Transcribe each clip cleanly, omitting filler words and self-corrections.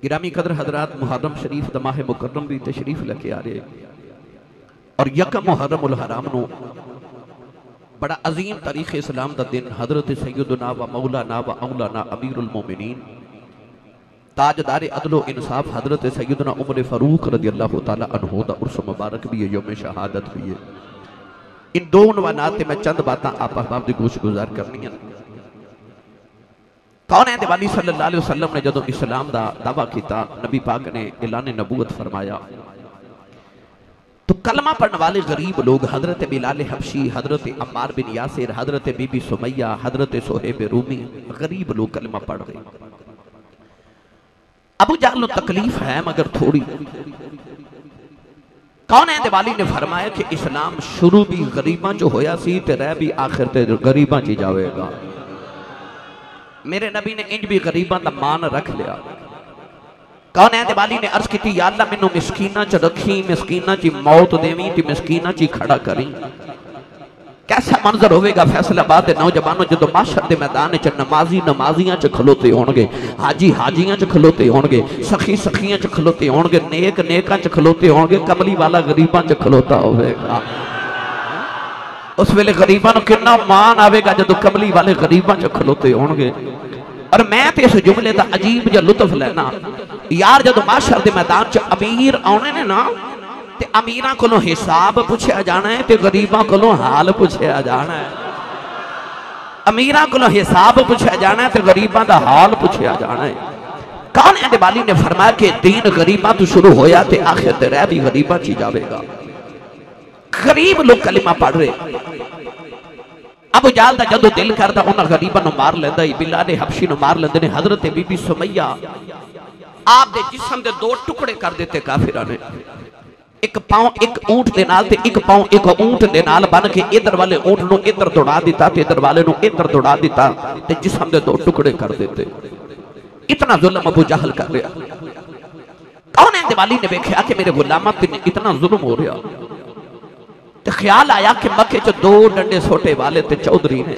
گرامی قدر حضرات، محرم شریف دا ماہ مکرم بھی تشریف لکے آ رہے اور یکم محرم الحرام نو بڑا عظیم تاریخ اسلام دا دن حضرت سیدنا و مولانا و اولانا امیر المومنین تاجدار عدل و انصاف حضرت سیدنا عمر فاروق رضی اللہ تعالیٰ عنہ دا عرس مبارک بھی ہے، یوم شہادت بھی ہے۔ ان دو عنوانات میں چند باتاں آپ احباب دی گوش گزار کرنی ہیں۔ کون ہے دیوالی صلی اللہ علیہ وسلم نے جدو اسلام دا دعویٰ کیتا، نبی پاک نے اعلان نبوت فرمایا تو کلمہ پڑھنے والے غریب لوگ حضرت بلال حبشی، حضرت عمار بن یاسر، حضرت بی بی سمیہ، حضرت صہیب رومی، غریب لوگ کلمہ پڑھ گئے۔ ابو جہل تکلیف ہے مگر تھوڑی۔ کون ہے دیوالی نے فرمایا کہ اسلام شروع بھی غریباں جو ہویا سی تے رہ بھی آخر تے غریباں چی جاوے گا۔ میرے نبی نے انج بھی غریباں دا مان رکھ لیا۔ کون ہے دیوالی نے عرض کی تھی یا اللہ منو مسکینہ چ رکھی، مسکینہ چی موت دیویں تی مسکینہ چی کھڑا کریں۔ کیسا منظر ہوئے گا فیصل آباد نوجوانوں جدو معاشر دے میدان چ نمازی نمازیاں چ کھلوتے ہونگے، حاجی حاجیاں چ کھلوتے ہونگے، سخی سخیاں چ کھلوتے ہونگے، نیک نیکاں چ کھلوتے ہونگے، کملی والا غریباں چ کھلوتا ہوئے گا۔ اس ویلے غریباں کنا مان آوے گا جدو کملی والے غریباں چ کھلوتے ہونگے۔ اور میں تے اس جملے دا عجیب جا لطف لینا، یار جدو معاشر دے میدان چ امیر آنے نے نا تے امیراں کو حساب پوچھیا جانا ہے تے غریباں کو حال پوچھیا جانا ہے۔ امیراں کو حساب پوچھیا جانا ہے تے غریباں دا حال پوچھیا جانا ہے۔ کون ہے دیوالی نے فرمایا کہ دین غریباں تو شروع ہویا تے آخر تے رہ بھی غریباں چی جاوے گا۔ غریب لوگ کلمہ پڑھ رہے، ابو جہل دا جدو دل کردا انہاں غریباں نو مار لیندا، بلال حبشی نو مار لیندے نے۔ حضرت بی بی سمیہ آپ دے جسم دے دو ٹکڑے کر دیتے کافرہ نے، ایک پاؤں ایک اونٹ دے نال تے ایک پاؤں ایک اونٹ دے نال بن کے ادھر والے اونٹ نو ادھر دوڑا دیتا تے ادھر والے نو ادھر دوڑا دیتا تے جسم دے دو ٹکڑے کر دیتے۔ اتنا ظلم ابو جہل کر رہا۔ کون ہے دیوالی نے دیکھا کہ میرے غلامت پہ اتنا ظلم ہو رہا، تے خیال آیا کہ مکے چ دو ڈنڈے سوٹے والے تے چودھری نے،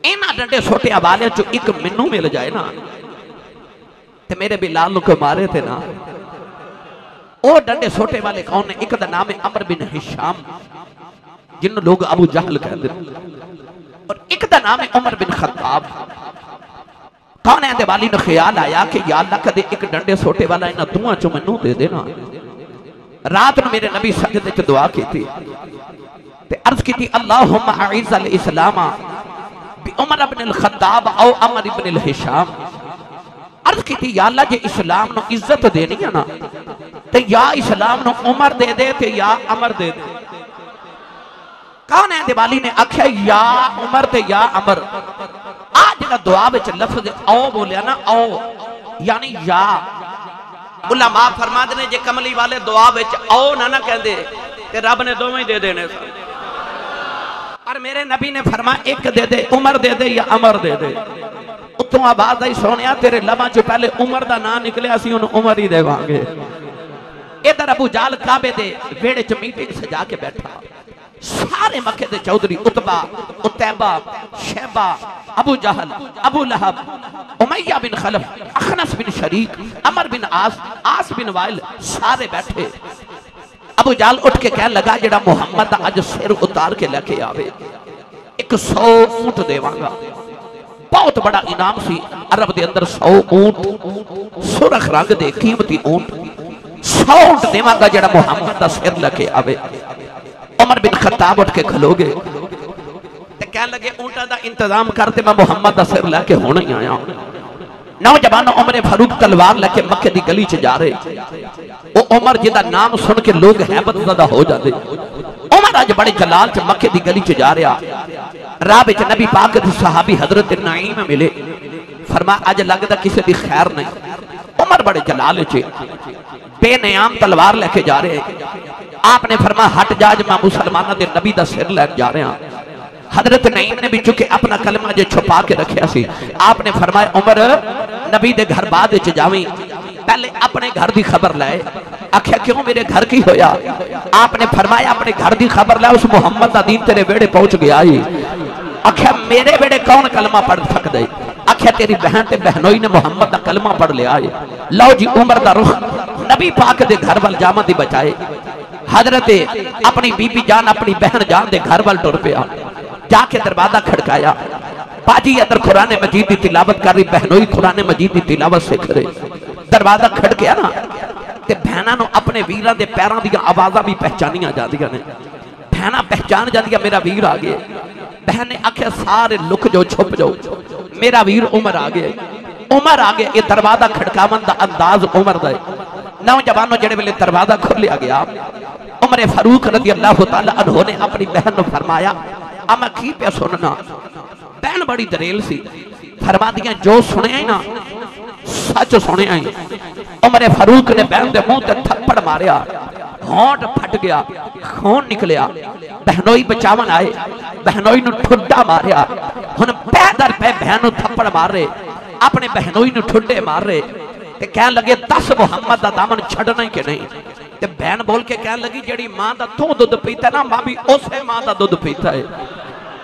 اینا ڈنڈے سوٹے والے جو ایک منو مل جائے نا تے میرے بلال کو مارے تھے نا۔ او ڈنڈے سوٹے والے کون نے؟ ایک دا نام ہے عمر بن ہشام جن لوگ ابو جہل کہتے ہیں، اور ایک دا نام ہے عمر بن خطاب۔ کون ہے دیوالی نے خیال آیا کہ یا اللہ کدے ایک ڈنڈے سوٹے والا انہاں دوہاں چوں منو دے دینا۔ رات میں میرے نبی سجدے چ دعا کی تھی تے عرض کی تھی اللہم اعز الاسلام بعمر بن الخطاب او عمر بن الہشام۔ عرض کی تھی یا اللہ جے اسلام نو عزت دینی ہے نا تے یا اسلام نو عمر دے دے تے یا عمر دے دے۔ کون ہے دیوالی نے آکھیا یا عمر تے یا عمر۔ آج جگہ دعا بچ لفظ او بولیا نا، او یعنی یا، علماء فرما دینے جے کملی والے دعا بچ او نہ کہہ دے تے رب نے دو میں دے دینے سا۔ اور میرے نبی نے فرمایا ایک دے دے، عمر دے دے یا عمر دے دے۔ اتوں آباد آئی سونیا تیرے لباں چو پہلے عمر دا نا نکلے اسی انہوں عمر ہی دے وانگے۔ ادھر ابو جہل کعبے دے ویڑے چ میٹنگ سجا کے بیٹھا، سارے مکے دے چودھری عتبہ، عتیبہ، شیبہ، ابو جہل، ابو لہب، امیہ بن خلف، اخنس بن شریک، عمر بن عاص بن وائل، سارے بیٹھے۔ ابو جہل اٹھ کے کہنے لگا جڑا محمد آج سر اتار کے لے کے آوے 100 اونٹ دے وانگا۔ بہت بڑا انعام سی، عرب دے اندر 100 اونٹ، سرخ رنگ دے قیمتی اونٹ، 100 اونٹ دے وانگا جڑا محمد دا سر لے کے آوے۔ عمر بن خطاب اٹھ کے کھلو گے تے کہنے لگے اونٹا دا انتظام کرتے میں محمد دا سر لے کے ہونا ہی آیا۔ نوجوان عمر فاروق تلوار لے کے مکے دی گلی چ جا رہے، وہ عمر جدا نام سن کے لوگ حیبت زدہ ہو جاتے۔ عمر آج بڑے جلال چ مکے دی گلی چ جا رہا، راہ وچ نبی پاک دی صحابی حضرت نعیم ملے، فرمایا آج لگدا کسی دی خیر نہیں۔ عمر بڑے جلال چ بے نیام تلوار لے کے جا رہے، آپ نے فرمایا ہٹ جا جو میں مسلمانہ دے نبی دا سر لے جا رہے ہیں۔ حضرت نعیم نے بھی چکے اپنا کلمہ جو چھپا کے رکھیا سی، آپ نے فرمایا عمر نبی دے گھر بعد چ جاویں، پہلے اپنے گھر دی خبر لائے۔ آکھیا کیوں میرے گھر کی ہویا؟ آپ نے فرمایا اپنے گھر دی خبر لائے، اس محمد دا دین تیرے بیڑے پہنچ گیا ہی۔ آکھیا میرے بیڑے کون کلمہ پڑھ سکتا ہے؟ آکھیا تیری بہن تے بہنوئی نے محمد دا کلمہ پڑھ لیا ہے، لو جی عمر دا رخ نبی پاک دے گھر وال جامع دی بچائے، حضرت اپنی بی بی جان اپنی بہن جان دے گھر وال ٹر پیا، جا کے دروازہ کھڑکایا، باجی ادھر قرآن مجید دی تلاوت کر رہی، بہنوئی قرآن مجید دی تلاوت سکھ رہے، دروازہ کھڑکیا نا تے بہناں نو اپنے ویراں دے پیراں دی آوازاں بھی پہچانیاں جاندیاں نے، بہناں پہچان جاندیاں میرا ویر آ گئے، بہن نے آکھیا سارے لک جو چھپ جو، میرا ویر عمر آ گئے، عمر آ گئے، یہ دروازہ کھڑکاون دا انداز عمر دا ہے، نوجوانوں جڑے ویلے دروازہ کھولیا گیا، عمر فاروق رضی اللہ تعالیٰ عنہ نے اپنی بہن نو فرمایا، اما کی پہ سننا، بہن بڑی دلیل سی، فرما دیا جو سنے آئی نا سچ سنے آئی، عمر فاروق نے بہن دے منہ تے تھپڑ ماریا، ہونٹ پھٹ گیا، خون نکلیا، بہنوئی بچاون آئے، بہنوئی نو ٹھڈا ماریا، ہن پیدر پہ بہن نو تھپڑ مار رہے، اپنے بہنوئی نو ٹھڈے مار رہے، تے کہن لگے 10 محمد دا دامن چھڑنا ہی کہ نہیں، تے بہن بول کے کہن لگی جڑی ماں دا تو دودھ پیتا ہے نا ماں بھی اسے ماں دا دودھ پیتا ہے،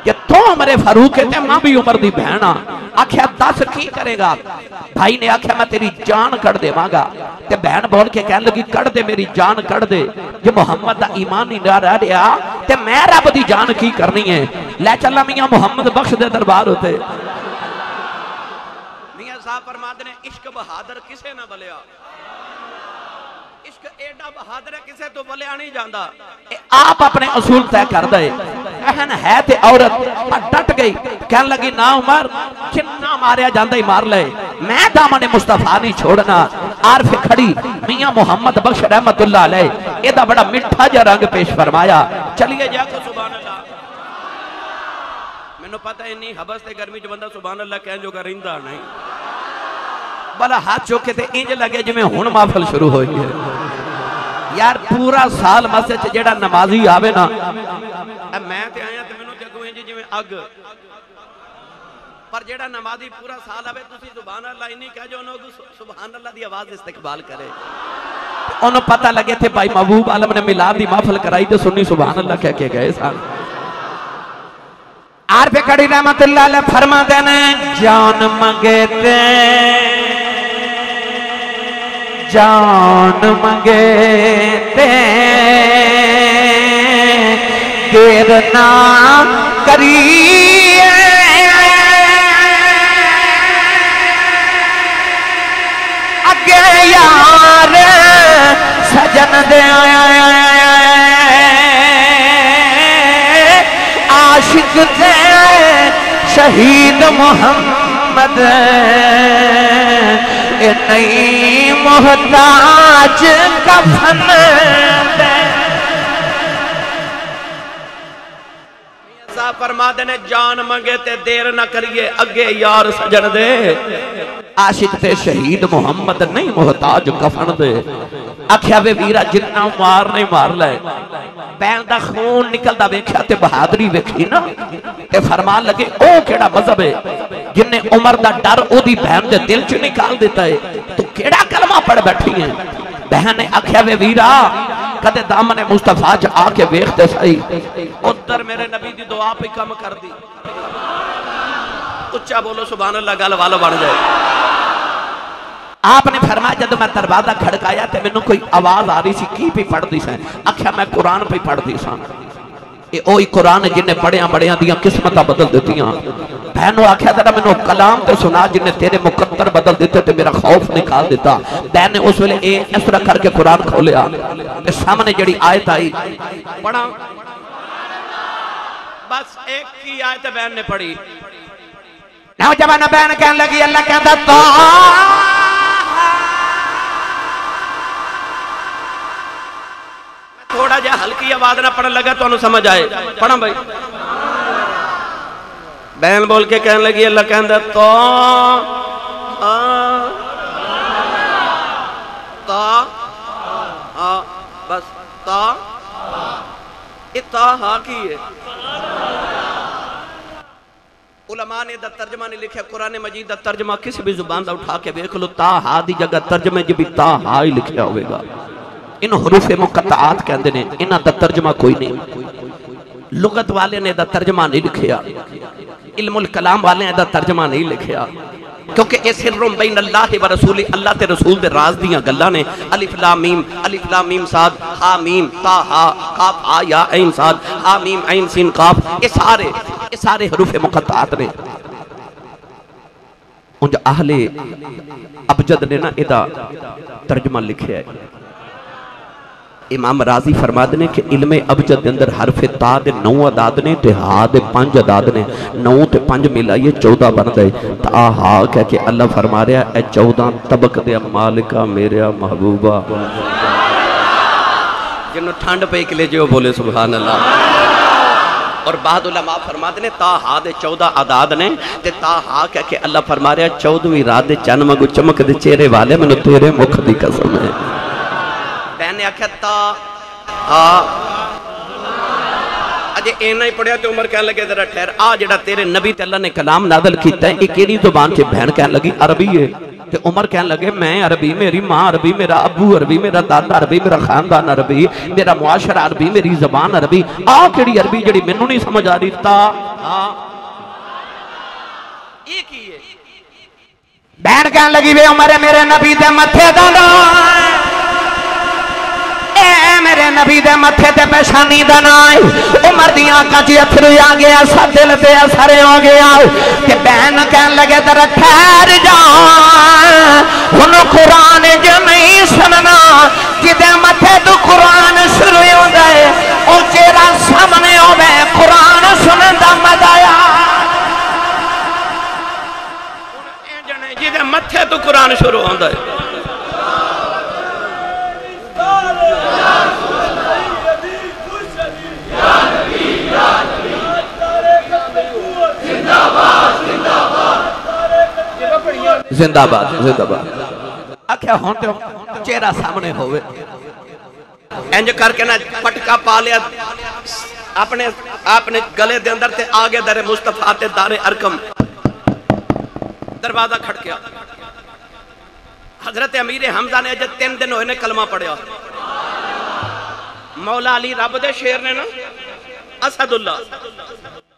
کہ تو عمر فاروق ہے تے ماں بھی عمر دی بہنا، آکھیا 10 کی کرے گا، بھائی نے آکھیا میں تیری جان کڑ دے مانگا، تے بہن بول کے کہن لگی کڑ دے میری جان کڑ دے، جو محمد دا ایمان نہیں رہ رہا، تے میں رب دی جان کی کرنی ہے، لے چلا میاں محمد بخش دے دربار ہوتے، میاں صاحب فرماتے ہیں عشق بہادر کسے نہ بلیا، عشق ایڈا بہادر ہے کسے تو بلیا نہیں جاندہ، آپ اپنے اصول طے کر دے، بہن ہے تے عورت ڈٹ گئی، کہن لگی نا عمر جنہ ماریا جاندہ ہی مار لے، میں دامن مصطفیٰ نہیں چھوڑنا، عارف کھڑی میاں محمد بخش رحمت اللہ علیہ، یہ دا بڑا مٹھا جا رنگ پیش فرمایا، چلیے جا کو سبحان اللہ، میں نے پتہ ہے نہیں حبس تے گرمی جو بندہ سبحان اللہ کہن جو گرندہ نہیں، بلا ہاتھ چوکے تے انج لگے جو میں ہون محفل شروع ہوئی ہے، یار پورا سال مسجد جیڑا نمازی آوے نا، میں تے آیا تے میں جگوں انج جو میں اگ، پر جیڑا نمازی پورا سال آوے تسی سبحان اللہ ہی نہیں کہہ جو انہوں سبحان اللہ دی آواز استقبال کرے، انہوں پتہ لگے تھے بھائی محبوب عالم نے میلاد دی محفل کرائی تے سنی سبحان اللہ کہہ کے گئے سان، عارف کھڑی رحمت اللہ علیہ فرما دینے جان منگے جان منگے دیر نہ کریے اگے یار سجن دے عاشق دے شہید محمد اے نئی محتاج کفن دے صاحب فرما دینے جان منگے تے دیر نہ کریے اگے یار سجن دے عاشق تے شہید محمد نہیں محتاج کفن دے آکھیا وے ویرا جتنا مار نہیں مار لے بین دا خون نکل دا ویکھیا تے بہادری ویکھی نا تے فرمان لگے او کیڑا مذہب ہے جن نے عمر دا ڈر او دی بہن دے دل چ نکال دیتا ہے تو کیڑا کلمہ پڑھ بیٹھی ہیں بہن نے آکھیا وے ویرا کدے دامن مصطفیٰ چ آ کے ویکھتے سہی ادھر میرے نبی دی دعا پہ کم کر دی اچھا بولو سبحان اللہ گل والا بن جائے آپ نے فرمایا جب میں دروازہ کھڑکایا تے میں نے کوئی آواز آ رہی سی کی پہ پڑھ دی سیں آکھیا میں قرآن پہ پڑھ دی ساں یہ اوہی قرآن جن نے بڑیاں دیاں قسمتہ بدل دیتیاں بہنوں آکھیا ذرا میں نے کلام تے سنا جن نے تیرے مقدر بدل دیتے تے میرا خوف نکال دیتا بہن نے اس ویلے اس طرح کر کے قرآن کھولیا تے سامنے جڑی آیت آئی پڑھا بس ایک کی آیت بہن نے پڑھی نوجوان بہن کہنے لگی اللہ کہتا تو تھوڑا جا ہلکی آواز نہ پڑھنے لگا تو انہوں سمجھ آئے پڑھا بھائی بہن بول کے کہنے لگی اللہ کہتا تو بس تا ہاں کی ہے علماء نے دا ترجمہ نہیں لکھا قرآن مجید دا ترجمہ کسی بھی زبان دا اٹھا کے بیکھ لو تا ہا دی جگہ ترجمہ جب بھی تا ہا ہی لکھیا ہوئے گا ان حروف مقطعات کہندے نے انہاں دا ترجمہ کوئی نہیں لغت والے نے دا ترجمہ نہیں لکھیا علم الکلام والے نے دا ترجمہ نہیں لکھیا کیونکہ اے سرم بین اللہ و رسول، اللہ تے رسول دے راز دیاں گلاں نے. الف لام میم صاد ہا میم تا ہا قاف آ یا عین صاد ہا میم عین سین قاف، یہ سارے حروف مقطعات نے. انجا اہل ابجد نے نا ادا ترجمہ لکھیا ہے. امام راضی فرماد نے کہ علم ابجد اندر حرف تا دے 9 عداد نے تے ہا دے 5 عداد نے. 9 تے 5 ملائیے 14 بن گئے. تا ہا کہہ کے اللہ فرما رہا اے 14 طبق دے مالکہ میرا محبوبہ. جنہوں ٹھنڈ پہ کے لے جو بولے سبحان اللہ. اور بعد علماء فرماتے نے تا ہا دے 14 عداد نے تے تا ہا کہہ کے اللہ فرما رہا 14ویں رات دے چند مگو چمک دے چہرے والے میں تیرے مکھ دی قسم ہے. میں نے آکھا تا ہا اجے اینا ہی پڑھیا تے عمر کہنے لگے ذرا ٹھہر آ جڑا تیرے نبی تے اللہ نے کلام نازل کیتا ہے ایک کیڑی زبان سے بہن کہنے لگی عربی ہے. تے عمر کہنے لگے میں عربی، میری ماں عربی، میرا ابو عربی، میرا دادا عربی، میرا خاندان عربی، میرا معاشرہ عربی، میری زبان عربی. آ کیڑی عربی جڑی مینوں نہیں سمجھ آ رہی. تا ہا یہ کی ہے؟ بہن کہنے لگی وے عمر میرے نبی دے متھے دا نام، میرے نبی دے متھے تے پیشانی دا نام. عمر دیاں آنکھاں چ اتھرو آ گیا، سا دل تے اثر ہو گیا. تے بہن کہن لگے ذرا ٹھہر جا، ہن قرآن جو نہیں سننا، جدے متھے تو قرآن شروع ہوندا ہے او چہرہ سامنے ہوے قرآن سنن دا مزہ آیا. جدے متھے تو قرآن شروع ہوندا ہے زندہ باد زندہ باد. آکھیا ہونتے ہو چہرہ سامنے ہوئے انج کر کے نا پٹکا پا لیا اپنے گلے دے اندر تے آگے در مصطفیٰ تے دار ارکم. دروازہ کھڑکیا. حضرت امیر حمزہ نے اجے 3 دن ہوئے نے کلمہ پڑھیا. مولا علی رب دے شیر نے نا اسد اللہ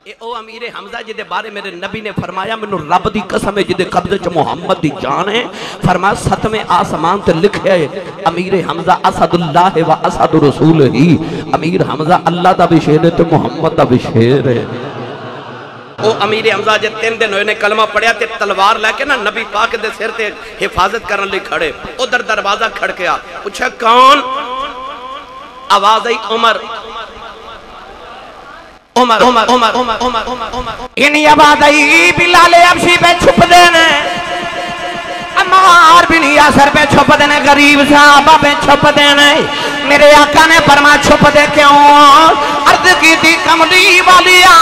اے او امیر حمزہ جدے بارے میرے نبی نے فرمایا منو رب دی قسم ہے جدے قبضے چ محمد دی جان ہے. فرمایا 7ویں آسمان تے لکھیا ہے امیر حمزہ اسد اللہ و اسد رسول ہی. امیر حمزہ اللہ دا بھی شیر ہے تے محمد دا بھی شیر ہے. او امیر حمزہ جے 3 دن ہوئے نے کلمہ پڑھیا تے تلوار لے کے نا نبی پاک دے سر تے حفاظت کرن لئی کھڑے. ادھر دروازہ کھڑکیا. پوچھا کون؟ آواز آئی عمر. عمر عمر عمر عمر عمر عمر انہی آواز آئی بلال حبشی پہ چھپ دینے، عمار بن یاسر پہ چھپ دینے، غریب صحابہ پہ چھپ دینے. میرے آقا نے فرمایا چھپ دے کیوں؟ عرض کی تھی کملی والیا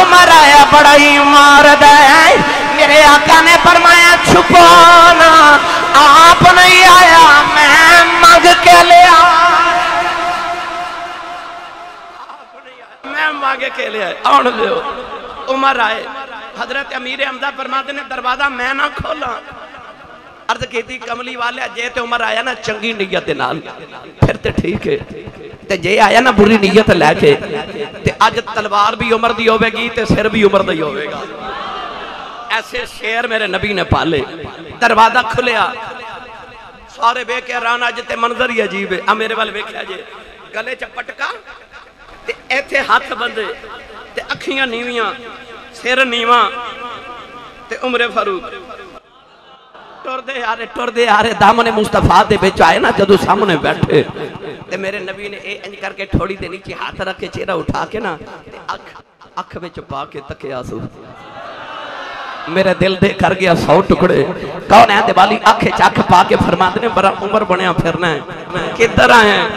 عمر آیا بڑا ہی مارد ہے. میرے آقا نے فرمایا چھپانا آپ نہیں آیا میں مانگ کے لیا، میں مانگے کے لیا آن لیو. عمر آئے. حضرت امیر حمزہ فرماتے نے دروازہ میں نہ کھولا. عرض کی تھی کملی والے جے تے عمر آیا نا چنگی نیت نال پھر تے ٹھیک ہے، تے جے آیا نا بری نیت لے کے تے آج تلوار بھی عمر دی ہوئے گی تے سر بھی عمر دی ہوئے گا. ایسے شیر میرے نبی نے پالے. دروازہ کھلیا. سارے بے کے رانا جتے منظر ہی عجیب ہے. میرے والے بیکھیا جے گلے چ پٹکا تے ایتھے ہاتھ بندے تے اکھیاں نیویاں سر نیواں تے عمر فاروق ٹر دے آرے دامن مصطفیٰ دے بیچ آئے نا جدو سامنے بیٹھے تے میرے نبی نے اے انج کر کے تھوڑی دے نیچے ہاتھ رکھ کے چہرہ اٹھا کے نا تے اکھ بیچ پا کے تکے آسو. میرے دل دے کر گیا 100 ٹکڑے. کون ہے دیوالی اکھ چاک پا کے فرماتے نے بڑا عمر بنیا پھرنا ہے. کدھر آئے ہیں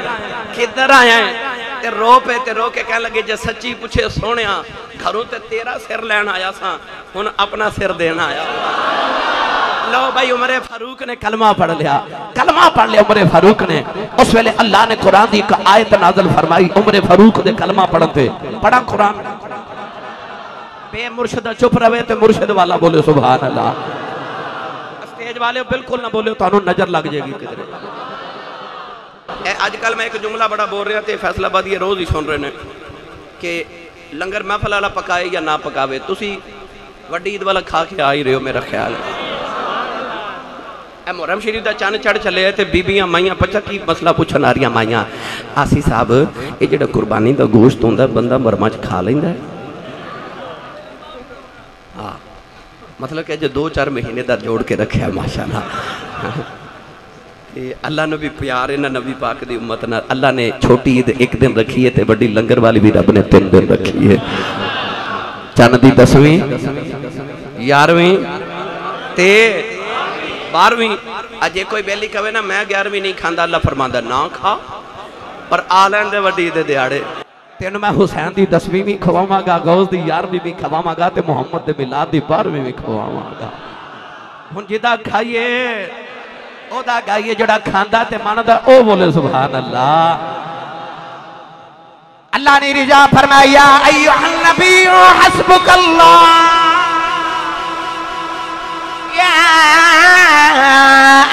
کدھر آئے ہیں تے رو پہ تے رو کے کہنے لگے جے سچی پوچھے سونیا گھروں تے تیرا سر لین آیا سا ہن اپنا سر دینا آیا. لو بھائی عمر فاروق نے کلمہ پڑھ لیا. کلمہ پڑھ لیا عمر فاروق نے. اس ویلے اللہ نے قرآن دی ایک آیت نازل فرمائی عمر فاروق دے کلمہ پڑھتے. پڑھا قرآن بے مرشدہ چپ روے تے مرشد والا بولے سبحان اللہ. اسٹیج والے بالکل نہ بولے تو انہوں نظر لگ جائے گی کدھر. آج کل میں ایک جملہ بڑا بول رہا تھے فیصل آباد یہ روز ہی سن رہے ہیں کہ لنگر محفل والا پکائے یا نہ پکاوے تسی وڈی عید والا کھا کے آئی رہے ہو میرا خیال ہے اے محرم شریف دا چاند چڑھ چلے تے بیبیاں مائیاں پچھا کی مسئلہ پوچھن آ رہی مائیاں آسی صاحب یہ جڑا قربانی دا گوشت ہوندا بندہ مرمہ چ کھا لیندا ہے ہاں مطلب کہ جو 2-4 مہینے دا جوڑ کے رکھے ہے ماشاءاللہ اللہ نے بھی پیار ہے نا نبی پاک دی امت نا اللہ نے چھوٹی عید 1 دن رکھی ہے تے بڑی لنگر والی بھی رب نے 3 دن رکھی ہے چند دی 10ویں 11ویں تے 12ویں اجے کوئی بیلی کہے نا میں 11ویں نہیں کھاندا اللہ فرماندا نہ کھا پر آ لین دے وڈی دے دیاڑے تینوں میں حسین دی 10ویں بھی کھواواں گا غوث دی 11ویں بھی کھواواں گا تے محمد دے میلاد دی 12ویں بھی کھواواں گا ہن جدا کھائیے او دا گائیے جڑا کھاندا تے ماندا او بولے سبحان اللہ اللہ نے رجا فرمایا ایھا النبی حسبک اللہ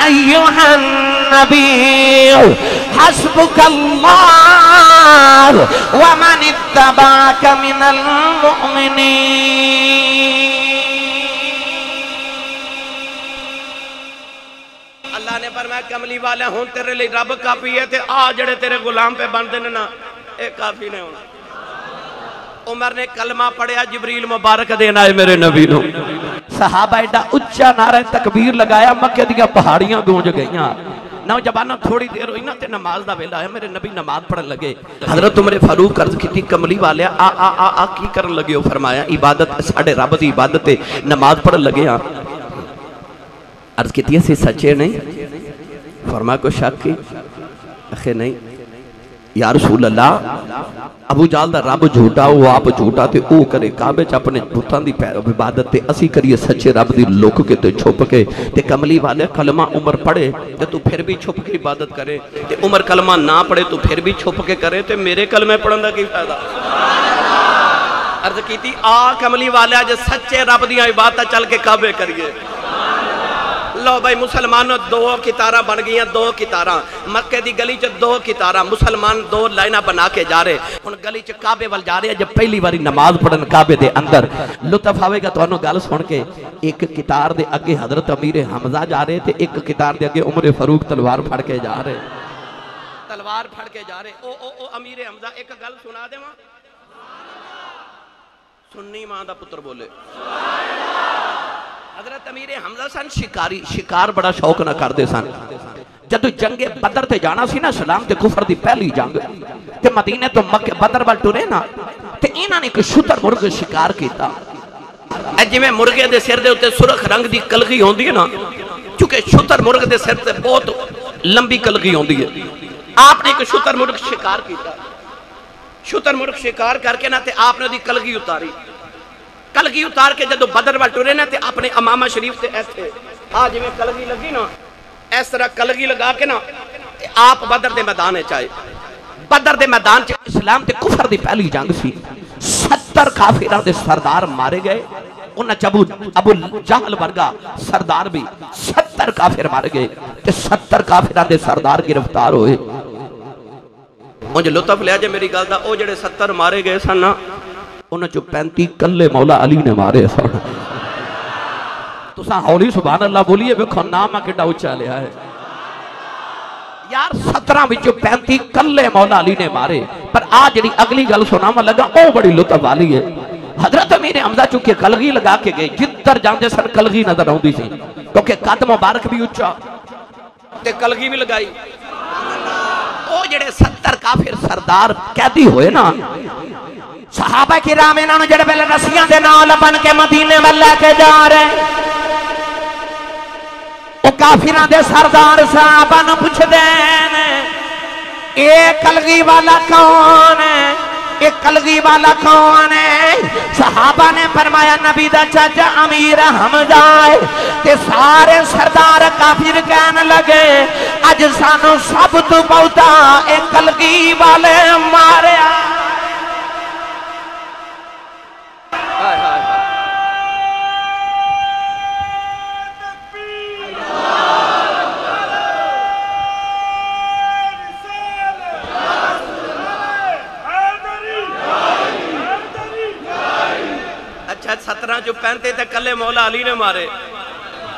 ایھا النبی حسبک اللہ ومن اتبعک من المؤمنین اللہ نے فرمایا کملی والے ہوں تیرے لئے رب کافی ہے تے آ جڑے تیرے غلام پہ بند دینا اے کافی نہیں ہونا عمر نے کلمہ پڑھیا جبریل مبارک دینا ہے میرے نبی نو صحابہ ایڈا اچھا نعرہ تکبیر لگایا مکہ دیا پہاڑیاں گونج گئیاں نوجوانوں تھوڑی دیر ہوئی نا تے نماز دا ویلا ہے میرے نبی نماز پڑھن لگے حضرت عمر فاروق عرض کی کملی والے آ کی کرن لگے ہو فرمایا عبادت ساڑھے رب دی عبادت تے نماز پڑھن لگے ہاں عرض کیتی ہے سے سچے نہیں فرمایا کو شک کی اخے نہیں یا رسول اللہ ابو جال دا رب جھوٹا وہ آپ جھوٹا تے او کرے کعبے چ اپنے بتاں دی عبادت تے اسی کریے سچے رب دی لک کے تے چھپ کے تے کملی والے کلمہ عمر پڑھے تے تو پھر بھی چھپ کے عبادت کرے تے عمر کلمہ نہ پڑھے تو پھر بھی چھپ کے کرے تے میرے کلمہ پڑھن دا کی فائدہ عرض کیتی آ کملی والے آج سچے رب دیاں عبادت چل کے کعبے کریے لو بھائی مسلمانوں 2 کتارہ بن گئی ہیں 2 کتارہ مکہ دی گلی چ 2 کتارہ مسلمان 2 لائنہ بنا کے جا رہے ان گلی چ کعبے وال جا رہے ہیں جب پہلی باری نماز پڑھن کعبے دے اندر لطف آوے گا تو انہوں گال سن کے ایک کتار دے اگے حضرت امیر حمزہ جا رہے تھے ایک کتار دے اگے عمر فاروق تلوار پھڑ کے جا رہے تلوار پھڑ کے جا رہے او امیر حمزہ ایک گل سنا دے ماں سننی ماں دا پتر بولے حضرت امیر حمزہ سن شکار بڑا شوق نہ کر دے سن جدو جنگ بدر تے جانا سی نا اسلام تے کفر دی پہلی جنگ تے مدینے تو مکہ بدر وال ٹرے نا تے انہاں نے ایک شتر مرغ شکار کیتا اے جویں مرغے دے سر دے اوتے سرخ رنگ دی کلگی ہوندی ہے نا چونکہ شتر مرغ دے سر تے بہت لمبی کلگی ہوندی ہے آپ نے ایک شتر مرغ شکار کیتا شتر مرغ شکار کر کے نا تے آپ نے دی کلگی اتاری کلگی اتار کے جدو بدر وال ٹرے نا تے اپنے امامہ شریف تے ایسے آج میں کلگی لگی نا اس طرح کلگی لگا کے نا تے آپ بدر دے میدان چاہے بدر دے میدان چاہے اسلام تے کفر دی پہلی جنگ سی 70 کافران دے سردار مارے گئے انہاں چبو ابو جہل ورگا سردار بھی 70 کافر مارے گئے تے 70 کافران دے سردار گرفتار ہوئے مجھے لطف لیا جے میری گل دا او جڑے 70 مارے گئے سن نا انہاں جو 35 کلے مولا علی نے مارے سن تو ساں ہولی سبحان اللہ بولیے ویکھو نام کیڈا اونچا لیا ہے یار 17 وچوں 35 کلے مولا علی نے مارے پر آج جڑی اگلی گل سناواں لگا او بڑی لطف والی ہے حضرت امیر حمزہ چونکہ کلگی لگا کے گئے جدھر جاندے سن کلگی نظر آوندی سی کیونکہ قد مبارک بھی اونچا تے کلگی بھی لگائی او جڑے 70 کافر سردار قیدی ہوئے نا صحابہ کرام انہوں جڑے پہلے رسیاں دے نال بن کے مدینے میں لے کے جا رہے او کافران دے سردار صحابہ نو پوچھ دین اے کلگی والا کون ہے اے کلگی والا کون ہے صحابہ نے فرمایا نبی دا چاچا امیر حمزہ ہے تے سارے سردار کافر کہنے لگے اج سانو سب تو بہتا اے کلگی والے مارے جو پہنتے تھے کلے مولا علی نے مارے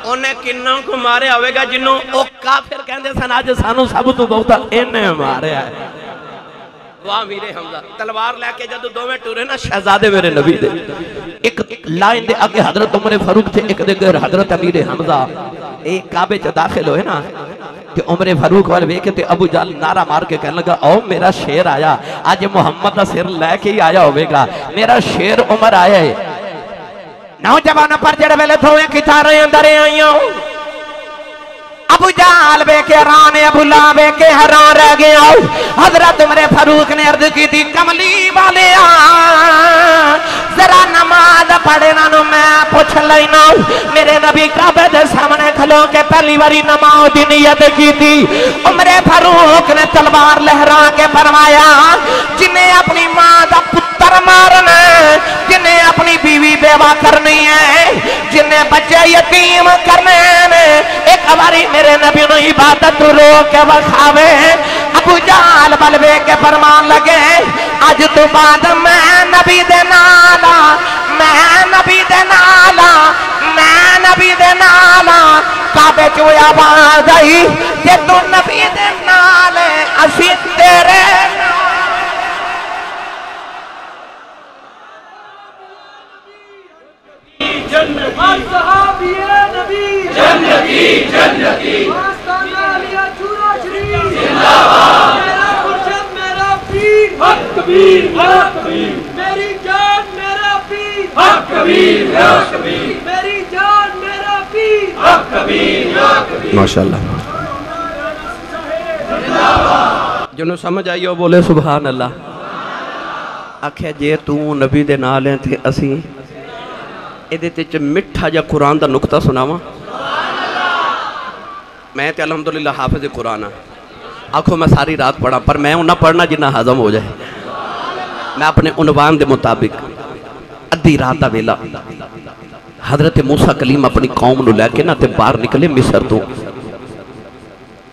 انہیں کنوں کو مارے ہوئے گا جنہوں او کافر کہندے سن آج سانو سب تو بہتا انہیں مارے آئے واہ میرے حمزہ تلوار لے کے جدو دو میں ٹورے نا شہزادے میرے نبی دے ایک لائن دے آگے حضرت عمر فاروق تھے ایک دے گر حضرت امیر حمزہ ایک کعبے چا داخل ہوئے نا کہ عمر فاروق والے ویکے تے ابو جال نعرہ مار کے کہنے لگا او میرا شیر آیا آج محمد دا سر لے کے ہی آیا ہوئے گا میرا شیر عمر آیا ہے نوجوانہ پر جڑے ویلے تھوئے کتارے اندرے آئیوں ابو جال بے کے حیران ابو لہب بے کے حیران رہ گیا حضرت عمر فاروق نے عرض کی تھی کملی والے ذرا نماز پڑھے نانو میں پوچھ لینا میرے نبی کعبے دے سامنے کھلو کے پہلی باری نماز دی نیت کی تھی عمر فاروق نے تلوار لہرا کے فرمایا جنہیں اپنی ماں دا پتر مارنا جنہیں اپنی بیوی بیوہ کرنی ہے جنہیں بچے یتیم کرنے ایک ہماری میرے نبی نے عبادت رو کے وکھاوے ابو جال بلوے کے فرمان لگے آج تو بعد میں نبی دے نالا میں نبی دے نالا میں نبی دے نالا کعبے چوئے آواز آئی کہ تو نبی دے نالے اسی تیرے صحابی نبی جنتی جنتی آستانہ لیا چورا شریف زندہ باد میرا مرشد میرا پیر حق کبیر حق کبیر میری جان میرا پیر حق کبیر حق کبیر میری جان میرا پیر حق کبیر حق کبیر ماشاءاللہ جنہوں سمجھ آئیو بولے سبحان اللہ آکھے جے تو نبی دے نالیں تھے اسی ایدے تے مٹھا جا قرآن دا نکتہ سناوا میں تے الحمدللہ حافظ قرآن آنکھوں میں ساری رات پڑھا پر میں انہا پڑھنا جنہ حضم ہو جائے میں اپنے عنوان دے مطابق ادھی رات دا ویلا حضرت موسیٰ کلیم اپنی قوم نو لے کے نا تے باہر نکلے مصر تو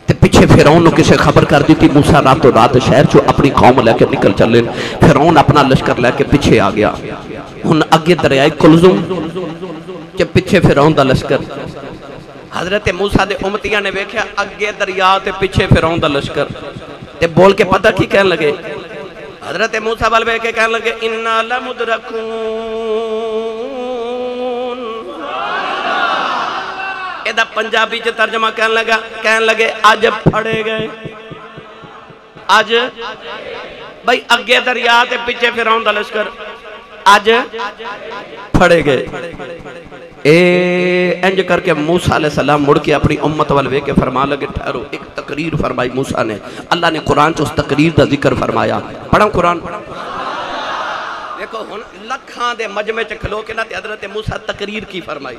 تے پیچھے فرعون نو کسے خبر کر دی تھی موسیٰ رات و رات شہر چو اپنی قوم لے کے نکل چلے فرعون اپنا لشکر لے کے پیچھے آ گیا ہن اگے دریائے کلزم کہ پیچھے فرعون دا لشکر حضرت موسیٰ دے امتیاں نے ویکھیا اگے دریا تے پیچھے فرعون دا لشکر تے بول کے پتہ کی کہنے لگے حضرت موسیٰ بال کے کہنے لگے اِنَّا لَمُدْرَكُونَ ایدہ پنجابی چے ترجمہ کہنے لگے آج پھڑے گئے آج بھائی اگے دریا تے پیچھے فرعون دا لشکر آج پھڑے گئے انج کر کے موسیٰ علیہ السلام مڑ کے اپنی امت والوے کے فرما لگے ٹھہرو ایک تقریر فرمائی موسیٰ نے اللہ نے قرآن چو اس تقریر دا ذکر فرمایا پڑھاں قرآن دیکھو لکھاں دے مجمع چ کھلو کے نہ حضرت موسیٰ تقریر کی فرمائی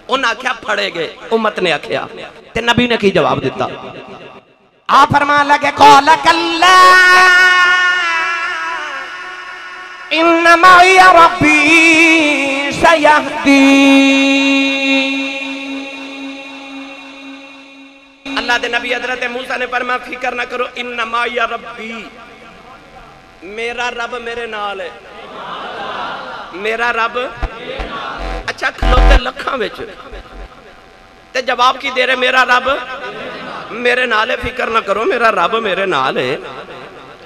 انہاں کیا پھڑے گئے امت نے آکھیا تے نبی نے کی جواب دیتا آپ فرما لگے قولک اللہ انما یا ربی سیہدی اللہ دے نبی حضرت موسیٰ نے فرمایا فکر نہ کرو انما یا ربی میرا رب میرے نال ہے میرا رب اچھا کھلوتے لکھاں وچ تے جواب کی دے رہے میرا رب میرے نال ہے فکر نہ کرو میرا رب میرے نال ہے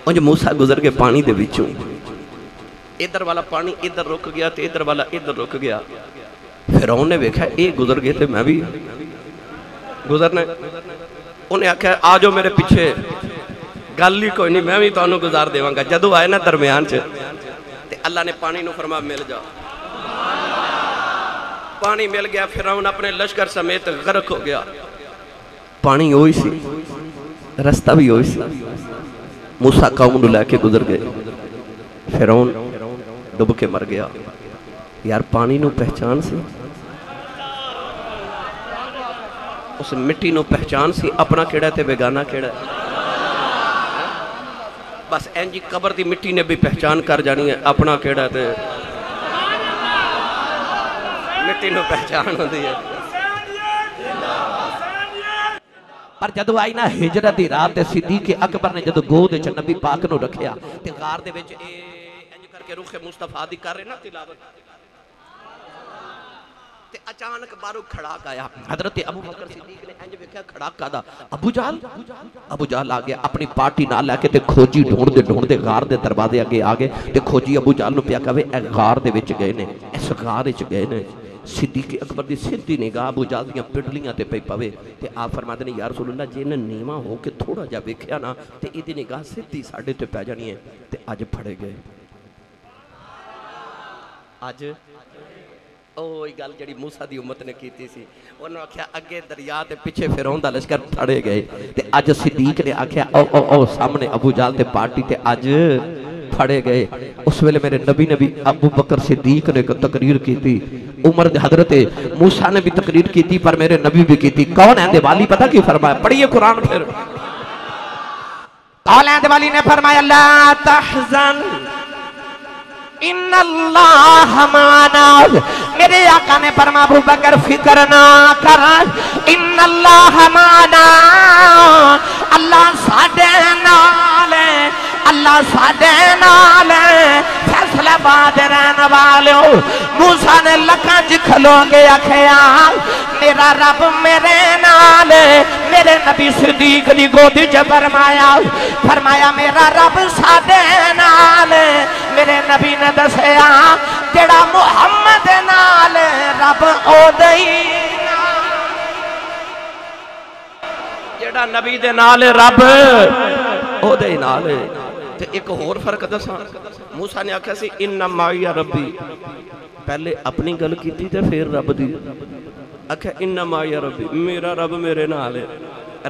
انج موسیٰ گزر کے پانی دے وچوں ادھر والا پانی ادھر رک گیا تے ادھر والا ادھر رک گیا فرعون نے ویکھا اے گزر گئے تے میں بھی گزرنا انہیں آکھا آجو میرے پیچھے گل ہی کوئی نہیں میں بھی تو انہوں گزار دیواں گا جدو آئے نا درمیان چھے تے اللہ نے پانی نو فرما مل جا پانی مل گیا فرعون اپنے لشکر سمیت غرق ہو گیا پانی ہوئی سی رستہ بھی ہوئی سی موسیٰ قوم نو لے کے گزر گئے فرعون ڈب کے مر گیا یار پانی نو پہچان سی اس مٹی نو پہچان سی اپنا کیڑا تے بیگانہ کیڑا بس اینجی قبر دی مٹی نے بھی پہچان کر جانی ہے اپنا کیڑا تے مٹی نو پہچان ہو دی ہے پر جدو آئی نا ہجرت دی رات تے صدیق اکبر نے جدو گود چ نبی پاک نو رکھیا تے غار دے وچ انج کر کے روح مصطفیٰ دی کر رہے نا تلاوت تے اچانک بارو کھڑاک آیا. حضرت ابو بکر صدیق نے انج ویکھیا کھڑاک کادا. ابو جہل آ گیا اپنی پارٹی نال لے کے تے کھوجی ڈھونڈدے غار دے دروازے اگے آ گئے تے کھوجی ابو جہل نو پیا کہے اے غار دے وچ گئے نے, اس غار وچ گئے نے. صدیق اکبر دی سیدھی نگاہ ابو جہل دیاں پڈلیاں تے پئی پوے تے آپ فرماتے نے یا رسول اللہ جے نے نیواں ہو کے تھوڑا جا ویکھیا نا تے ایدی نگاہ سیدھی ساڈے تے پے جانی ہے. تے اج پھڑے گئے. اج اوہی گل جڑی موسیٰ دی امت نے کیتی سی. انہوں آکھیا اگے دریا تے پیچھے فرعون دا لشکر پھڑے گئے تے اج صدیق نے آکھیا او سامنے ابو جہل تے پارٹی تے اج پھڑے گئے. اس ویلے میرے نبی ابو بکر صدیق نے تقریر کی تھی, عمر حضرت موسیٰ نے بھی تقریر کی تھی, پر میرے نبی بھی کی تھی. کون ہے والی پتہ کی فرمایا؟ پڑھئے قرآن پھر. کون ہے والی نے فرمایا لا تحزن ان اللہ معنا. میرے آقا نے فرمایا ابو بکر فکر نہ کر, ان اللہ معنا, اللہ ساڈے نال ہے, اللہ ساڈے نال ہے. فیصلہ باد رہن والو موسیٰ نے لکھنچ کھلو گے آکھیا میرا رب میرے نال ہے. میرے نبی صدیق دی گودی چ فرمایا میرا رب ساڈے نال ہے. میرے نبی نے دسیا جڑا محمد نال رب او دئی, جڑا نبی دے نال رب او دے نال. تے ایک اور فرق دساں, موسیٰ نے آکھیا سی ان معی ربی, پہلے اپنی گل کیتی تے پھر رب دی. آکھیا ان معی ربی, میرا رب میرے نال ہے.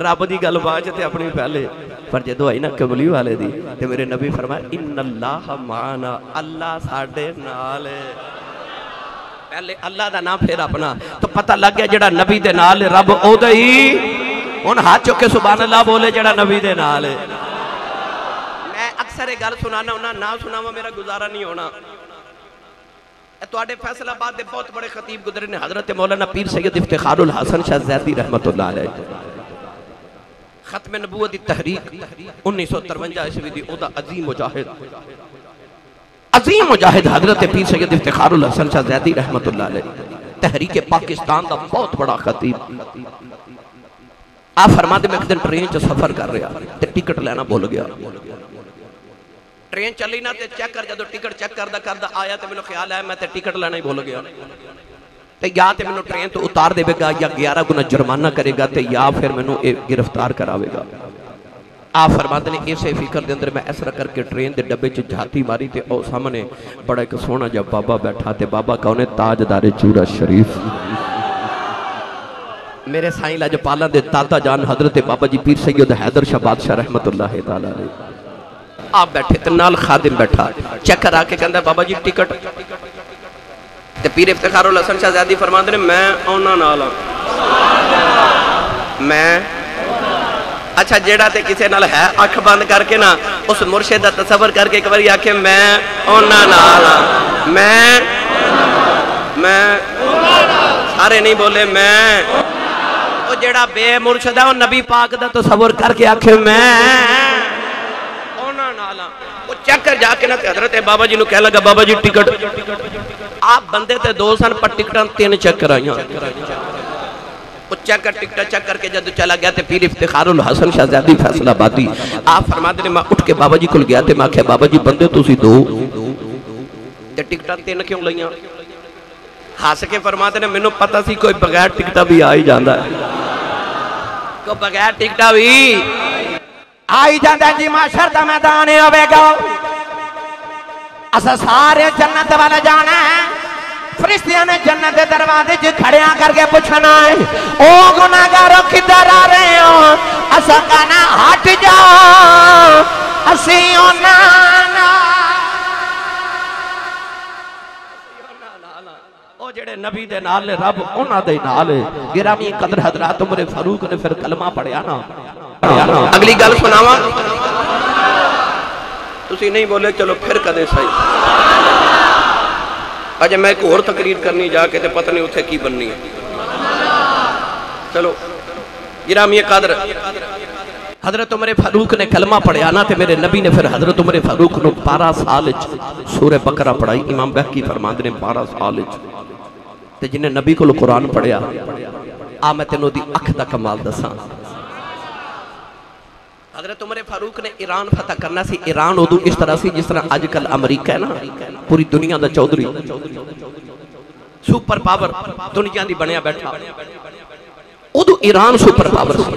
رب دی گل بعد تے اپنی پہلے. پر جدو آئی نا کملی والے دی تے میرے نبی فرمایا ان اللہ معنا, اللہ ساڈے نال ہے. پہلے اللہ دا نام پھر اپنا. تو پتہ لگ گیا جڑا نبی دے نال رب او دئی. ہن ہاتھ چک کے سبحان اللہ بولے جڑا نبی دے نال ہے. میں اکثر یہ گل سنانا ہونا, نہ سناوا میرا گزارا نہیں ہونا. تواڈے فیصل آباد دے بہت بڑے خطیب گزرے نے, حضرت مولانا پیر سید افتخار الحسن شاہ زیدی رحمت اللہ علیہ. ختم نبوت دی تحریک 1953 عیسوی دی او دا عظیم مجاہد حضرت پیر سید افتخار الحسن شاہ زیدی رحمت اللہ علیہ, تحریک پاکستان دا بہت بڑا خطیب. آپ فرماتے میں ایک دن ٹرین چ سفر کر رہا تے ٹکٹ لینا بھول گیا. ٹرین چلی نا تے چیک کر, جدو ٹکٹ چیک کردہ آیا تے میں خیال آیا میں تے ٹکٹ لینا ہی بھول گیا. تے یا تے میں ٹرین تو اتار دے گا, یا 11 گنا جرمانہ کرے گا, تے یا پھر میں گرفتار کراوے گا. آپ فرماتے ہیں اسے فکر دے اندر میں ایسا کر کے ٹرین دے ڈبے چ جھاتی ماری تے او سامنے بڑا ایک سونا جب بابا بیٹھا تے بابا کہونے تاجدار چورا شریف میرے سائیں لاجپالا دے دادا جان حضرت بابا جی پیر سید حیدر شاہ بادشاہ رحمت اللہ تعالی علیہ. آپ بیٹھے تے نال خادم بیٹھا, چیک کرا کے کہندا بابا جی ٹکٹ. تے پیر افتخار الحسن شاہ زیدی فرماندے نے میں اونا نال میں اچھا جیڑا تے کسے نال ہے اکھ بند کر کے نا اس مرشد دا تصور کر کے ایک باری آکھے میں اونا نال, میں سارے نہیں بولے میں. وہ جیڑا بے مرشد ہے وہ نبی پاک دا تصور کر کے آکھے میں اونا نال. وہ چیک کر جا کے نا حضرت بابا جی نو کہہ لگا بابا جی ٹکٹ. آپ بندے تے 2 سن پر ٹکٹاں 3 چیک کرائیاں. وہ چیک کر ٹکٹا چیک کر کے جدو چلا گیا تے پیر افتخار الحسن شاہ زیدی فیصل آبادی آپ فرماتے ہیں میں اٹھ کے بابا جی کل گیا تے میں آکھیا بابا جی بندے تسی 2 تے ٹکٹاں 3 کیوں لئیاں؟ ہاس کے فرماتے ہیں میں پتہ سی کوئی بغیر ٹکٹا بھی آئی جاندہ ہے, کوئی بغیر ٹکٹا بھی آئی جاندہ ہے. جی معاشر دا میدانے ہوئے گا اسا سارے جنت والا جانا ہے. فرشتیاں نے جنت دروازے جو کھڑیاں کر کے پوچھنا ہے او گناہگاروں کدھر آ رہے ہو؟ اسا کہنا ہٹ جاؤ اسیوں نانا. او جڑے نبی دے نال رب انہاں دے نال. گرامی قدر حضرات عمر فاروق نے پھر کلمہ پڑھیا نا. اگلی گل سناواں تسی نہیں بولے چلو پھر کدے صحیح. اجے میں ایک اور تقریر کرنی جا کے تے پتہ نہیں اتھے کی بننی ہے. چلو گرامی قدر حضرت عمر فاروق نے کلمہ پڑھیا نا تے میرے نبی نے پھر حضرت عمر فاروق نو 12 سال سورہ بقرہ پڑھائی. امام بہقی فرماندے نے 12 سال تے جنہیں نبی کو قرآن پڑھیا آ میں تینوں دی اکھ دا کمال دساں. حضرت عمر فاروق نے ایران فتح کرنا سی. ایران ادو اس طرح سی جس طرح آج کل امریکہ ہے نا پوری دنیا دا چودھری سپر پاور دنیا دی بنیا بیٹھا. ادو ایران سپر پاور سی.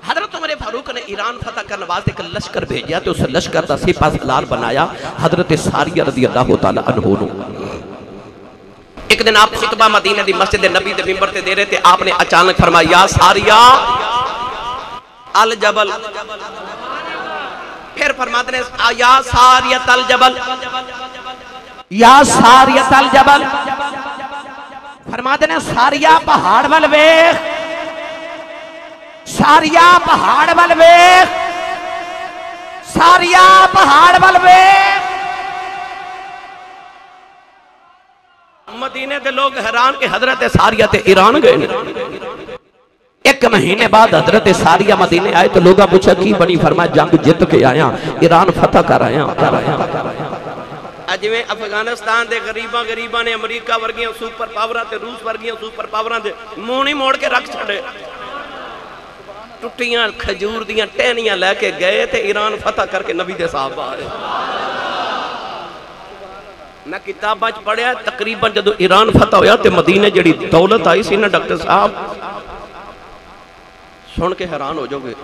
حضرت عمر فاروق نے ایران فتح کرنے واسطے ایک لشکر بھیجیا تے اس لشکر دا سپاہ سالار بنایا حضرت ساریہ رضی اللہ تعالی عنہ نو. ایک دن آپ خطبہ مدینہ دی مسجد نبی دے منبر تے دے رہے تھے. آپ نے اچانک فرمایا یا ساریہ الجبل. پھر فرماتے ہیں یا ساریت الجبل یا ساریت الجبل. فرماتے ہیں ساریہ پہاڑ وال ویکھ ساریہ پہاڑ وال ویکھ ساریہ پہاڑ وال ویکھ. مدینے دے لوگ حیران کہ حضرت ساریہ تے ایران گئے. ایک مہینے بعد حضرت ساریہ مدینے آئے تو لوگا پوچھا کی بنی. فرمایا جنگ جت کے آیا ایران فتح کر آیا. اجویں افغانستان دے غریباں نے امریکہ ورگیاں سپر پاوراں تے روس ورگیاں سپر پاوراں دے منہ نہیں موڑ کے رکھ چھڑے. ٹٹیاں کھجور دیاں ٹہنیاں لے کے گئے تے ایران فتح کر کے نبی دے صحابہ آئے. میں کتاباں چ پڑھیا تقریباً جدو ایران فتح ہویا تے مدینے جڑی دولت آئی سی نا ڈاکٹر صاحب سن کے حیران ہو جو گے.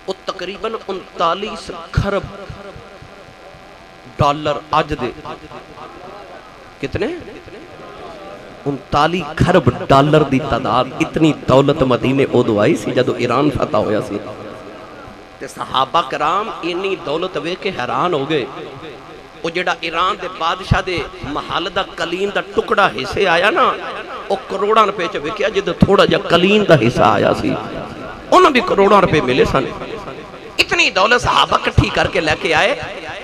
وہ تقریباً 39 کھرب ڈالر آج دے کتنے 39 کھرب ڈالر دی تعداد. اتنی دولت مدینے ادو آئی سی جدو ایران فتح ہویا سی. تے صحابہ کرام انی دولت وے کے حیران ہو گئے. وہ جڑا ایران دے بادشاہ دے محل دا کلین دا ٹکڑا حصے آیا نا وہ کروڑاں روپے چ وکیا. جدو تھوڑا جا کلین دا حصہ آیا سی انہوں بھی کروڑاں روپے ملے سن. اتنی دولت صحابہ کٹھی کر کے لے کے آئے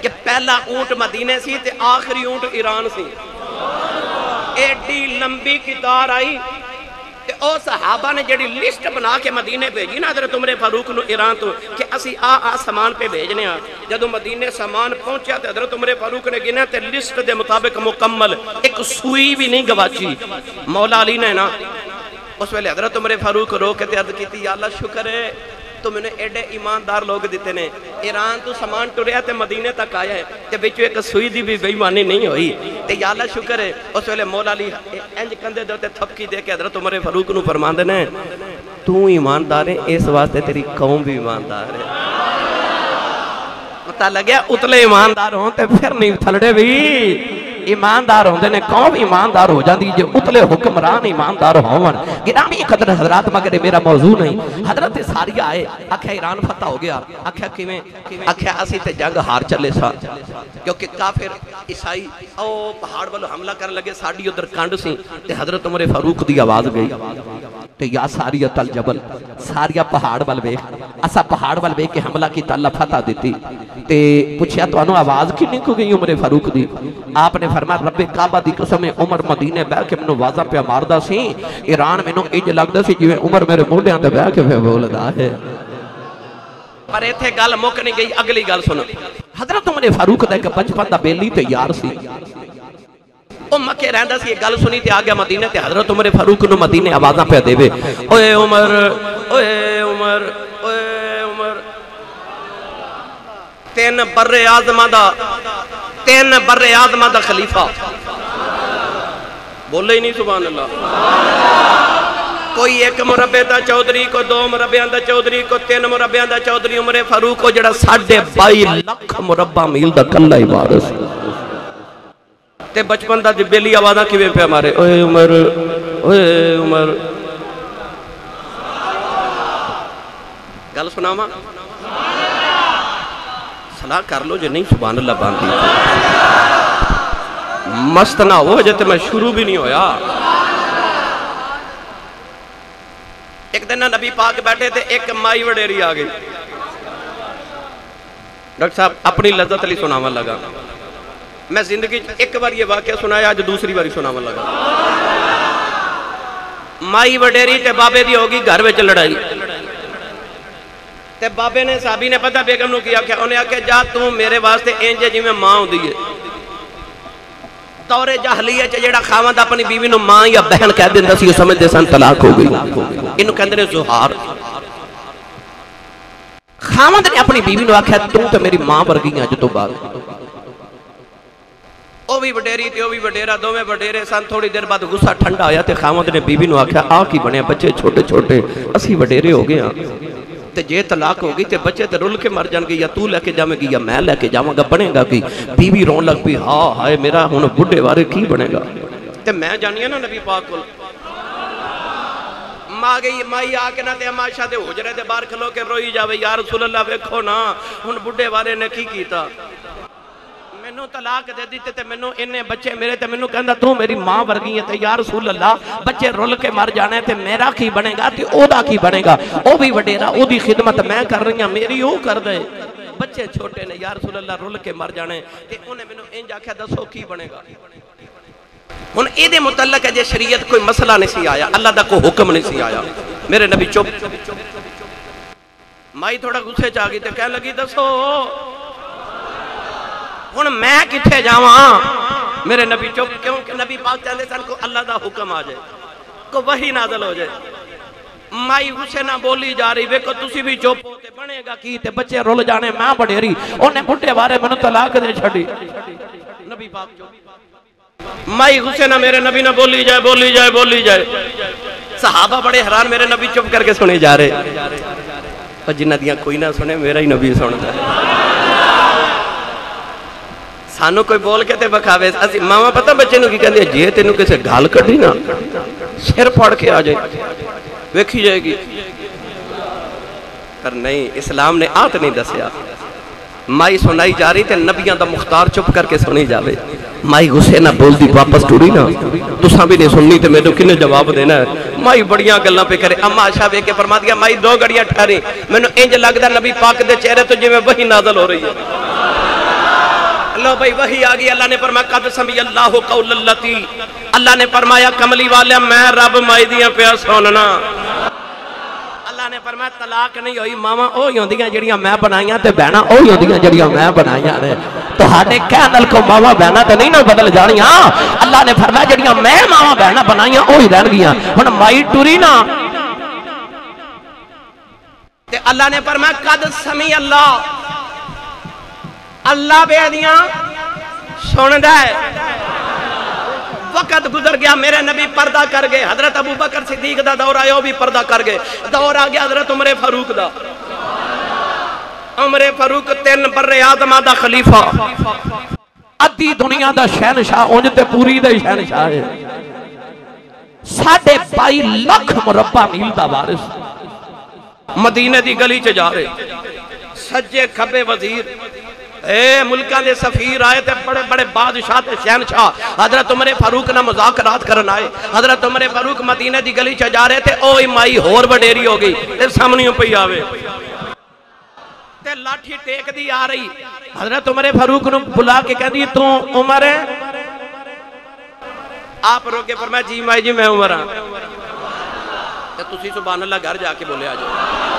کہ پہلا اونٹ مدینے سی تے آخری اونٹ ایران سی. ایڈی لمبی قطار آئی تے او صحابہ نے جڑی لسٹ بنا کے مدینے بھیجی نا حضرت عمر فاروق نو ایران تو کہ اسی آ سامان پہ بھیجنے ہاں. جدو مدینے سامان پہنچیا تے حضرت عمر فاروق نے گنا تے لسٹ دے مطابق مکمل ایک سوئی بھی نہیں گواچی. مولا علی نے نا اس ویلے حضرت عمر فاروق رو کے تے عرض کیتی یا اللہ شکر ہے تو میں نے ایڈے ایماندار لوگ دیتے نے. ایران تو سامان ٹریا تے مدینے تک آیا ہے تے بچو ایک سوئی دی بھی بیمانی نہیں ہوئی تے یا اللہ شکر ہے. اس ویلے مولا علی انج کندے دے تے تھپکی دے کے حضرت عمر فاروق نو فرماندے نے تو ایماندار ہے اس واسطے تیری قوم بھی ایماندار ہے. پتہ لگیا اتلے ایماندار ہوں تے پھر نہیں تھلڑے بھی ایماندار ہوندے نے قوم ایماندار ہو جاندی جو اتلے حکمران ایماندار ہون. گرامی قدر حضرات مگر میرا موضوع نہیں. حضرت ساریہ آئے آکھیا ایران فتح ہو گیا. آکھیا کیویں آکھیا اسی تے جنگ ہار چلے سا کیونکہ کافر عیسائی او پہاڑ والو حملہ کرن لگے ساڈی ادھر کنڈ سی تے حضرت عمر فاروق دی آواز گئی تے یا ساریۃ الجبل ساریہ پہاڑ وال ویکھ اسا پہاڑ وال ویکھ کے حملہ کیتا اللہ فتح دیتی. تے پوچھیا تانوں آواز کنے کو گئی عمر فاروق دی. آپ نے فرمایا رب کعبہ دی قسم عمر مدینے بیٹھ کے منو واضح پہ ماردا سی ایران مینوں انج لگدا سی جویں عمر میرے موڈیاں تے بیٹھ کے بولدا ہے. پر ایتھے گل مک نہیں گئی. اگلی گل سنو. حضرت عمر فاروق دا ایک بچپن دا بیلی تے یار سی او مکے رہندا سی. گل سنی تے آ گیا مدینے تے حضرت عمر فاروق نو مدینے آوازاں پہ دے وے اوئے عمر اوئے عمر اوئے عمر. تین بر اعظم دا خلیفہ بولے ہی نہیں سبحان اللہ. کوئی ایک مربع دا چودھری کو دو مربعاں دا چودھری کو تین مربعاں دا چودھری. عمر فاروق کو جڑا 22.5 لاکھ مربع میل دا کلا ہی وارث تے بچپن دا بیلی آوازاں کیویں پہ مارے اوئے عمر اوئے عمر. گل سناواں صلاح کر لو جو نہیں سبحان اللہ باندھی مست نہ ہو جاتے میں شروع بھی نہیں ہویا. ایک دن نبی پاک بیٹھے تھے ایک مائی وڈیری آگئی. ڈاکٹر صاحب اپنی لذت علی سناون لگا. میں زندگی ایک بار یہ واقعہ سنایا آج دوسری باری سناون لگا. مائی وڈیری تے بابے دی ہوگی گھر وچ لڑائی تے بابے نے صحابی نے پتہ بیگم نو کیا انہیں آکھیا جا تم میرے واسطے انج جی میں ماں ہوندی ہے دور جاہلیت جیڑا خاوند اپنی بیوی نو ماں یا بہن کہہ دیندا سی سمجھدے سن طلاق ہو گئی اینو کہندے نے زہار خاوند نے اپنی بیوی نو آکھیا تو تے میری ماں ورگی اج تو بعد او بھی وڈیری تے او بھی وڈیرا دوویں وڈیرے سن تھوڑی دیر بعد غصہ ٹھنڈا آیا تے خاوند نے بیوی نو آکھیا آ کی بنے بچے چھوٹے چھوٹے اسی وڈیرے ہو گئے ہاں تے جے طلاق ہو گئی تے بچے تے رل کے مر جان گے یا تو لے کے جاویں گی یا میں لے کے جاواں گا بنے گا کی بیوی رون لگ پئی ہاں ہائے میرا ہن بڈھے وارے کی بنے گا تے میں جانی نا نبی پاک کول ماں گئی مائی آ کے نہ تے اماشا دے حجرے دے باہر کھلو کے روئی جاوے یا رسول اللہ ویکھو نا ہن بڈھے وارے نے کی کیتا مینوں طلاق دے دیتے تے مینوں انہیں بچے میرے تے مینوں کہندا تو میری ماں ورگی ہے تے یا رسول اللہ بچے رول کے مر جانے تے میرا کی بنے گا تے او دا کی بنے گا او بھی وڈیرا او دی خدمت میں کر رہی ہوں میری او کر دے بچے چھوٹے نے یا رسول اللہ رول کے مر جانے تے انہیں مینوں انج آکھیا دسو کی بنے گا ہن اے دے متعلق ہے جے شریعت کوئی مسئلہ نہیں سی آیا اللہ دا کوئی حکم نہیں سی آیا میرے نبی چپ مائی تھوڑا غصے چ آ گئی تے کہنے لگی دسو ہن میں کتھے جاواں میرے نبی چپ کیونکہ نبی پاک چاہتے سن کو اللہ دا حکم آ جائے کو وحی نازل ہو جائے مائی غصے نہ بولی جا رہی ویکھو تسی بھی چپ تے بنے گا کی تے بچے رول جانے میں بڑھیری انہیں بڈھے بارے مینوں طلاق دے چھڈی نبی پاک چپ مائی غصے نہ میرے نبی نہ بولی جائے بولی جائے بولی جائے صحابہ بڑے حیران میرے نبی چپ کر کے سنے جا رہے اور جنہ دیاں کوئی نہ سنے میرا ہی نبی سنتا ہے سانو کوئی بول کے تے بکھاوے ماما پتہ بچے نو کی کہندے جے تینوں کسے گال کڈی نا سر پھاڑ کے آ جائے ویکھی جائے گی پر نہیں اسلام نے آت نہیں دسیا مائی سنائی جا رہی تے نبیاں دا مختار چپ کر کے سنی جاوے مائی غصے نہ بول دی واپس ٹوڑی نا تساں بھی نہیں سننی تے میں تو کنے جواب دینا ہے مائی بڑیاں گلاں پہ کرے اما عائشہ ویکھ کے فرما دیا مائی دو گھڑیاں ٹھہری مینوں انج لگدا نبی پاک دے چہرے تو جویں وحی نازل ہو رہی ہے لو بھائی وحی آگئی اللہ نے فرمایا قد سمی اللہ قول اللتی اللہ نے فرمایا کملی والے میں رب مائی دیاں پیا سننا اللہ نے فرمایا طلاق نہیں ہوئی ماما اوہی ہوندیاں جڑیاں میں بنائیاں تے بہنا اوہی ہوندیاں جڑیاں میں بنائیاں نے تہاڈے کہنل کو ماما بہنا تے نہیں نہ بدل جانیاں اللہ نے فرمایا جڑیاں میں ماما بہنا بنائیاں اوہی رہن گیاں ہن مائی ٹری نا تے اللہ نے فرمایا قد سمی اللہ اللہ بے دیاں سن دے وقت گزر گیا میرے نبی پردہ کر گئے حضرت ابو بکر صدیق دا دور آیا وہ بھی پردہ کر گئے دور آ گیا حضرت عمر فاروق دا عمر فاروق 3 بر اعظم دا خلیفہ ادھی دنیا دا شہنشاہ اونج تے پوری دا شہنشاہ ہے 22.5 لاکھ مربع میل دا وارث مدینے دی گلی چ جا رہے سجے کھبے وزیر اے ملکاں دے سفیر آئے تے بڑے بڑے بادشاہ تے شہنشاہ حضرت عمر فاروق نہ مذاکرات کرن آئے حضرت عمر فاروق مدینے دی گلی چ جا رہے تے اوئی مائی ہور وڈیری ہو گئی تے سامنیوں پئی آوے تے لاٹھی ٹیک دی آ رہی حضرت عمر فاروق نو بلا کے کہندی تو عمر ہے آپ روکے فرمایا جی مائی جی میں عمر ہاں تے تسی سبحان اللہ گھر جا کے بولے آ جاؤ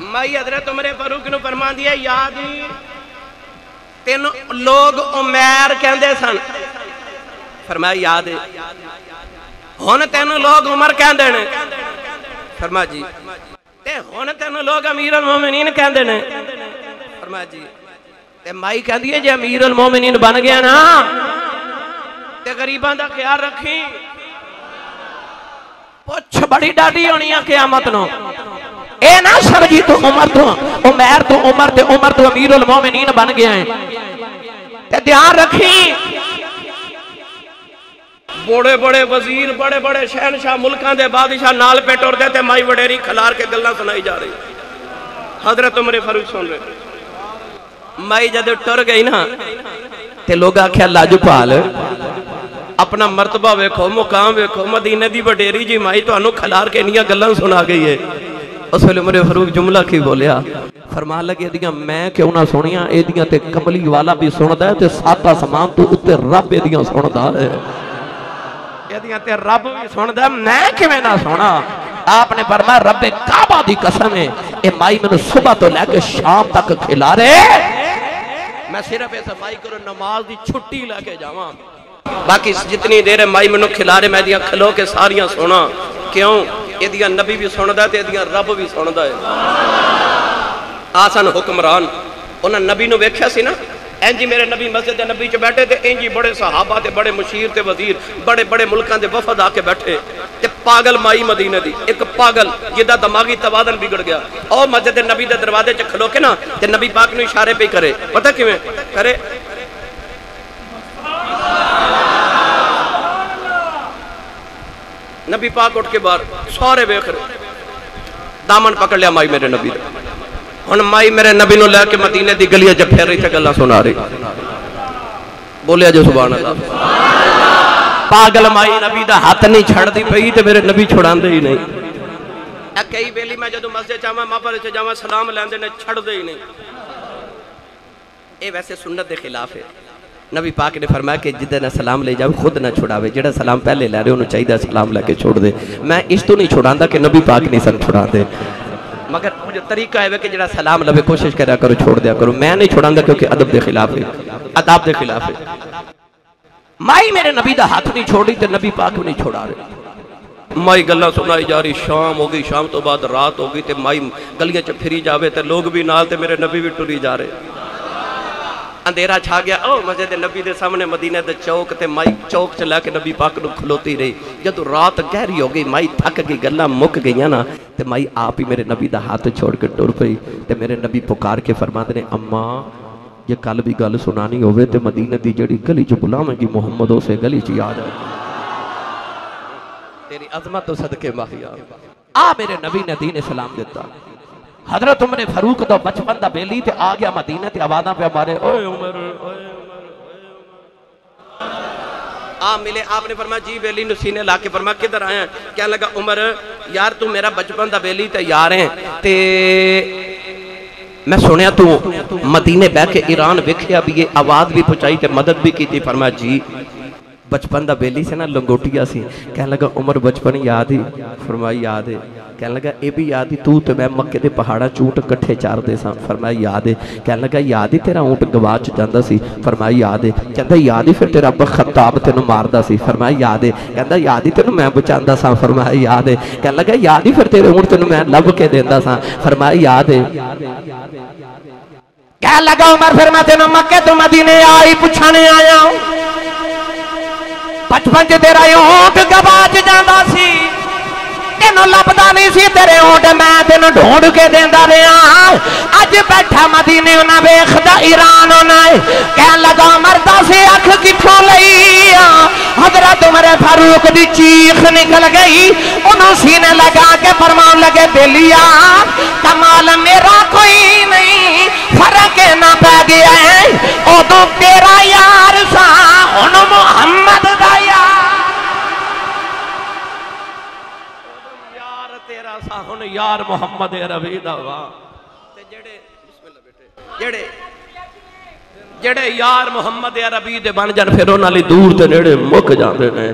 مائی حضرت عمر فاروق نو فرما دیا یادی تین لوگ عمر کہندے سن فرمایا یاد ہے ہن تین لوگ عمر کہندے نے فرمایا جی تے ہن تین لوگ امیر المومنین کہندے نے فرمایا جی تے مائی کہندی ہے جے امیر المومنین بن گیا نا تے غریباں دا خیال رکھی پوچھ بڑی ڈاڈی ہونی ہے قیامت نو اے نہ سمجھی تو عمر تو عمر تو امیر المومنین بن گیا ہیں تے دھیان رکھی بڑے بڑے وزیر بڑے بڑے شہنشاہ ملکاں دے بادشاہ نال پہ ٹر دے تے مائی وڈیری کھلار کے گلاں سنائی جا رہی حضرت عمر فاروق سن رہے مائی جد ٹر گئی نا تے لوگ آکھیا لاجپال اپنا مرتبہ ویکھو مقام ویکھو مدینے دی وڈیری جی مائی تو انو کھلار کے انیاں گلاں سنا گئی ہے اس ویلے عمر فاروق جملہ کی بولیا فرمان لگے دیاں میں کیوں نہ سنیاں اے دیاں تے کملی والا بھی سندا ہے تے سات آسمان تو اتے رب اے دیاں سندا ہے اے دیاں تے رب بھی سندا ہے میں کیویں نہ سنا آپ نے فرمایا رب کعبہ دی قسم ہے اے مائی میں صبح تو لے کے شام تک کھلا رہے میں میں صرف اس مائی کرو نماز دی چھٹی لے کے جاواں باقی جتنی دیر مائی منو کھلا رہے میں دیاں کھلو کے ساریاں سونا کیوں یہ دیاں نبی بھی سونا ہے یہ دیاں رب بھی سونا ہے آسان حکمران انہاں نبی نو ویکھیا سی نا اینجی میرے نبی مسجد نبی چ بیٹھے تھے اینجی بڑے صحابہ تے بڑے مشیر تے وزیر بڑے بڑے ملکان دے وفد آ کے بیٹھے تے پاگل مائی مدینہ دی ایک پاگل جدا دماغی توازن بگڑ گیا اور مسجد نبی دے دروازے چ کھلو کے نا تے نبی پاک نو اشارے پہ کرے پتہ کیویں کرے نبی پاک اٹھ کے باہر سارے ویکھ رہے دامن پکڑ لیا مائی میرے نبی دے ہن مائی میرے نبی نو لے کے مدینے دی گلیاں چ پھر رہی تے گلاں سنا رہی بولیا جو سبحان اللہ پاگل مائی نبی دا ہاتھ نہیں چھڑ دی پئی تے میرے نبی چھڑاندے ہی نہیں اے کئی ویلی میں جدوں مسجد جاواں مابر چ جاواں سلام لیندے نے چھڑ دے ہی نہیں اے ویسے سنت دے خلاف ہے نبی پاک نے فرمایا کہ جدے نہ سلام لے جاؤ خود نہ چھڑاوے جڑا سلام پہلے لے رہے انہوں چاہیے سلام لے کے چھوڑ دے میں اس تو نہیں چھڑاندہ کہ نبی پاک نہیں سن چھڑا دے مگر مجھے طریقہ ہے کہ جڑا سلام لے کوشش کریا کرو چھوڑ دیا کرو میں نہیں چھوڑاندہ کیونکہ ادب دے خلاف ہے اداب دے خلاف ہے مائی میرے نبی دا ہاتھ نہیں چھوڑی تے نبی پاک نہیں چھوڑا رہے مائی گلہ سنائی جا رہی شام ہوگی شام تو بعد رات ہوگی تے مائی گلیاں چ پھری جاوے تے لوگ بھی نال تے میرے نبی بھی ٹری جا رہے اندھیرا چھا گیا او مسجد نبی دے سامنے مدینہ دے چوک تے مائی چوک چلا کے نبی پاک نو کھلوتی رہی جدو رات گہری ہو گئی مائی تھک گئی گلہ مک گئی نا تے مائی آپ ہی میرے نبی دا ہاتھ چھوڑ کے ٹر پئی تے میرے نبی پکار کے فرماتے نے اماں یہ کل بھی گل سنانی ہوئے تے مدینہ دی جڑی گلی چ بلاویں گی محمد اسے گلی چ یاد آئے تیری عظمت تو صدقے ماہیا آ میرے نبی نے دین اسلام دیتا حضرت عمر فاروق تو بچپن دا بیلی تے آ گیا مدینہ تے آوازاں پہ ہمارے اوے عمر ملے آپ نے فرمایا جی بیلی نو سینے لا کے فرمایا کدھر آئے ہیں کیا لگا عمر یار تو میرا بچپن دا بیلی تے یار ہیں تے میں سنیا تو مدینے بہ کے ایران وکھیا بھی یہ آواز بھی پہنچائی تے مدد بھی کی تھی فرمایا جی بچپن دا بیلی سے نا لنگوٹیا سی کہنے لگا عمر بچپن یاد ہی فرمایا یاد ہے کہنے لگا اے بھی یاد ہی تو میں مکے دے پہاڑا چونٹ کٹھے چار دے ساں فرمایا یاد ہے کہنے لگا یاد ہی تیرا اونٹ گواچ جاندہ سی فرمایا یاد ہے کہندہ یاد ہی پھر تیرا ابا خطاب تینوں ماردہ سی فرمایا یاد ہے کہندہ یاد ہی تینوں میں بچاندہ ساں فرمایا یاد ہے کہنے لگا یاد ہی پھر تیرے اونٹ تینوں میں لب کے دیندہ ساں فرمایا یاد ہے کہنے لگا عمر پھر میں تینوں مکے تو مدینے آئی پچھانے آیا ہوں بچپن چ تیرا اونٹ گواچ جاندہ سی تینوں لبدا نہیں سی تیرے اونٹ میں تینوں ڈھونڈ کے دیندا رہیا اج بیٹھا مدینے انہاں ویکھدا ایران ہونا ہے کہن لگا مردا سے اکھ کتھوں لئی حضرت عمر فاروق دی چیخ نکل گئی انہوں سینے لگا کے فرمان لگے بیلیا کمال میرا کوئی نہیں فرق نہ پہ گیا ہے او تو تیرا یار سا ان محمد دا یار تیرا سا ہن یار محمد عربی دا وا تے جڑے بسم اللہ بیٹے جڑے یار محمد عربی دے بن جان پھر انہاں لئی دور تے نیڑے مک جاندے نے